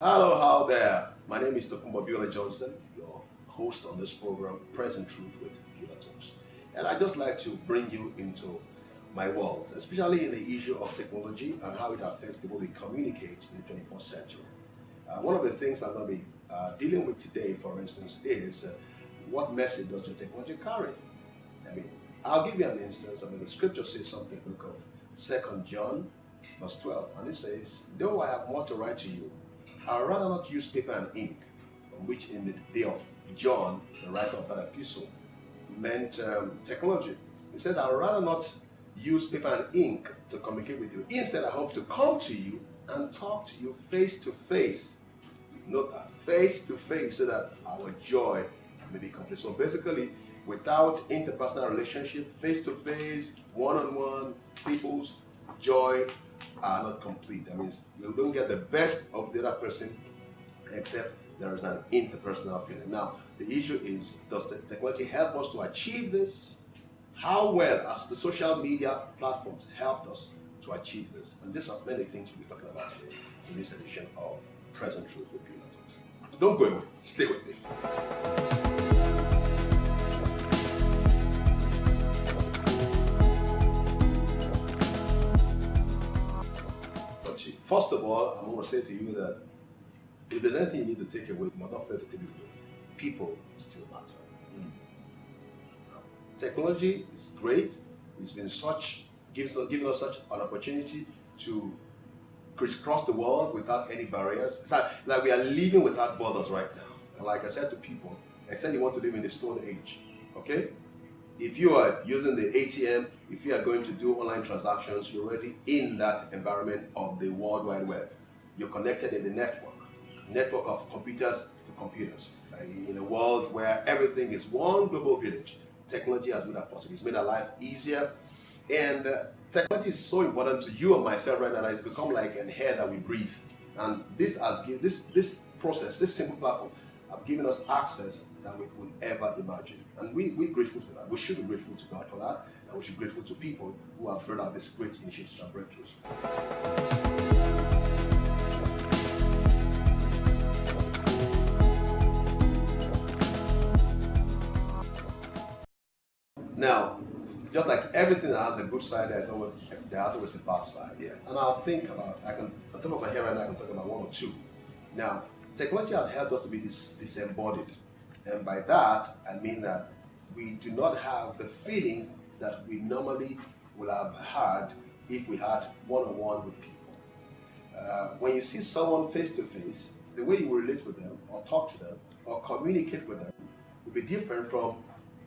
Hello, how there? My name is Tokumbo Biola Johnson, your host on this program, Present Truth with Biola Talks. And I'd just like to bring you into my world, especially in the issue of technology and how it affects the way we communicate in the 21st century. One of the things I'm going to be dealing with today, for instance, is what message does your technology carry? I mean, I'll give you an instance. The scripture says something, book of 2 John, verse 12, and it says, "Though I have more to write to you, I would rather not use paper and ink," which in the day of John, the writer of that epistle, meant technology. He said, "I would rather not use paper and ink to communicate with you. Instead, I hope to come to you and talk to you face to face." Note that, face to face, so that our joy may be complete. So basically, without interpersonal relationship, face to face, one-on-one, people's joy are not complete. That means you don't get the best of the other person except there is an interpersonal feeling. Now, the issue is, does the technology help us to achieve this? How well has the social media platforms helped us to achieve this? And these are many things we'll be talking about today in this edition of Present Truth with Biola Talks. Don't go away. Stay with me. First of all, I'm going to say to you that if there's anything you need to take away, you must not fail to take this away. People still matter. Now, technology is great. It's been giving us such an opportunity to crisscross the world without any barriers. It's like we are living without borders right now. And like I said to people, except you want to live in the Stone Age, okay? If you are using the ATM, if you are going to do online transactions, you're already in that environment of the World Wide Web. You're connected in the network of computers to computers. In a world where everything is one global village, technology has made that possible. It's made our life easier. And technology is so important to you and myself right now that it's become like an air that we breathe. And this process, this simple platform, have given us access that we could ever imagine. And we're grateful to that. We should be grateful to God for that. And we should be grateful to people who have brought out this great initiative and breakthroughs. Now, just like everything that has a good side, there has always a bad side. Yeah. And I'll think about, on top of my head right now, I can talk about one or two. Now, technology has helped us to be disembodied. And by that, I mean that we do not have the feeling that we normally would have had if we had one-on-one with people. When you see someone face to face, the way you will relate with them, or talk to them, or communicate with them will be different from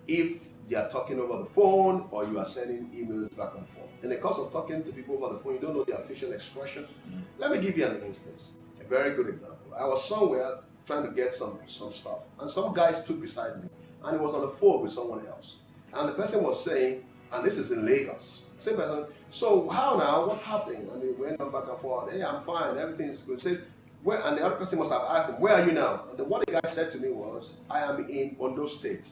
if they are talking over the phone or you are sending emails back and forth. In the course of talking to people over the phone, you don't know their facial expression. Let me give you an instance, a very good example. I was somewhere trying to get some stuff, and some guy stood beside me, and he was on the phone with someone else. And the person was saying, and this is in Lagos, same person, "So how now, what's happening?" And they went on back and forth. "Hey, I'm fine, everything is good." Says, "Where?" And the other person must have asked him, "Where are you now?" And what the guy said to me was, "I am in Ondo State."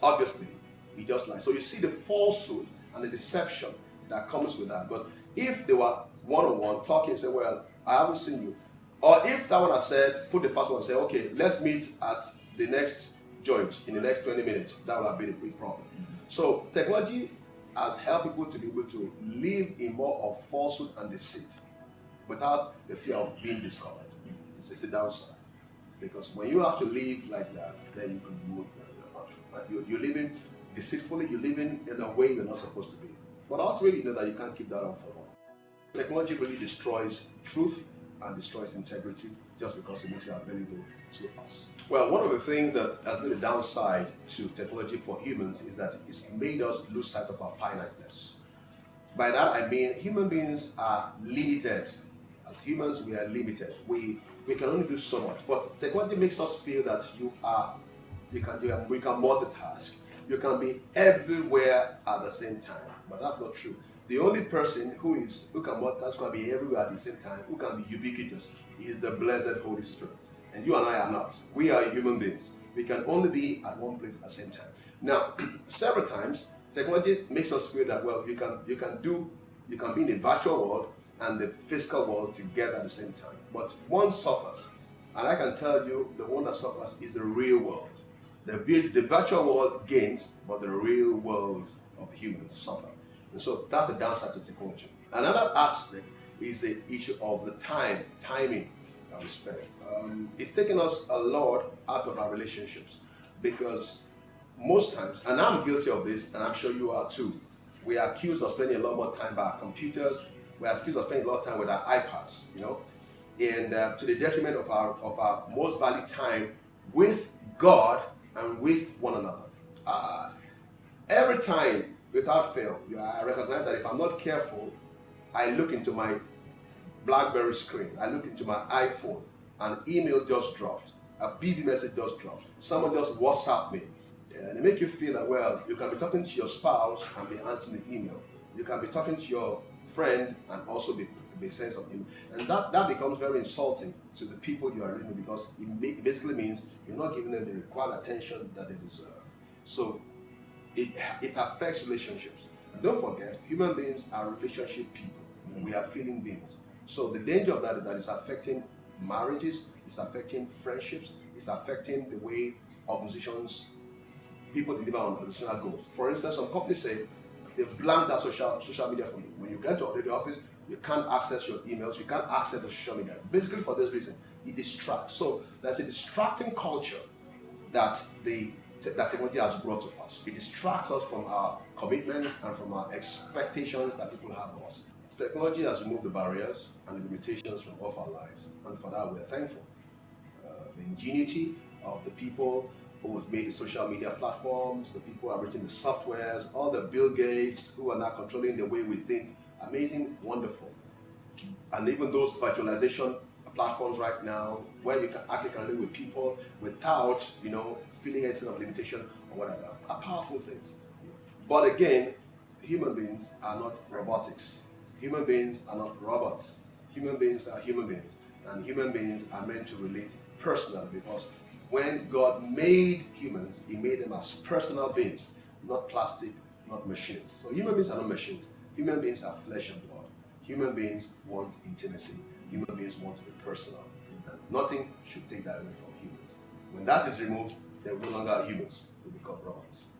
Obviously, he just lied. So you see the falsehood and the deception that comes with that. But if they were one-on-one talking and say, "Well, I haven't seen you," or if that one had said, put the first one and say, "Okay, let's meet at the next joint in the next 20 minutes, that would have been a big problem. So technology has helped people to be able to live in more of falsehood and deceit without the fear of being discovered. It's a downside. Because when you have to live like that, then you're living deceitfully, you're living in a way you're not supposed to be. But ultimately, you know that you can't keep that on for long. Technology really destroys truth and destroys integrity just because it makes it available to us. Well, one of the things that has been a downside to technology for humans is that it's made us lose sight of our finiteness. By that I mean human beings are limited. As humans, we are limited. We can only do so much. But technology makes us feel that we can multitask. You can be everywhere at the same time. But that's not true. The only person who can multitask, who can be everywhere at the same time, who can be ubiquitous, is the blessed Holy Spirit. And you and I are not. We are human beings. We can only be at one place at the same time. Now, several times, technology makes us feel that, well, you can be in a virtual world, and the physical world together at the same time. But one suffers. And I can tell you, the one that suffers is the real world. The virtual world gains, but the real world of humans suffer. And so that's the downside to technology. Another aspect is the issue of the timing that we spend. It's taken us a lot out of our relationships, because most times, and I'm guilty of this, and I'm sure you are too, we are accused of spending a lot more time by our computers. We are accused of spending a lot of time with our iPads, and to the detriment of our most valued time with God and with one another. Every time, without fail, I recognize that if I'm not careful, I look into my BlackBerry screen, I look into my iPhone, an email just dropped, a BB message just dropped, someone just WhatsApp me, and it make you feel that, well, you can be talking to your spouse and be answering the email. You can be talking to your friend and also be saying something, and that becomes very insulting to the people you are reading, because it basically means you're not giving them the required attention that they deserve. So it affects relationships. And don't forget, human beings are relationship people. We are feeling beings. So the danger of that is that it's affecting marriages, it's affecting friendships, it's affecting the way organizations, people deliver on organizational goals. For instance, some companies say they've blanked out social media for you. When you get to the office, you can't access your emails, you can't access the social media. Basically for this reason, it distracts. So there's a distracting culture that technology has brought to us. It distracts us from our commitments and from our expectations that people have of us. Technology has removed the barriers and the limitations from off our lives, and for that we're thankful. The ingenuity of the people who have made the social media platforms, the people who have written the softwares, all the Bill Gates who are now controlling the way we think, amazing, wonderful. And even those virtualization platforms right now, where you can actually live with people without, feeling any sort of limitation or whatever, are powerful things. But again, human beings are not robotics. Human beings are not robots. Human beings are human beings. And human beings are meant to relate personally, because when God made humans, He made them as personal beings, not plastic, not machines. So human beings are not machines. Human beings are flesh and blood. Human beings want intimacy. Human beings want to be personal. And nothing should take that away from humans. When that is removed, they no longer are humans. We become robots.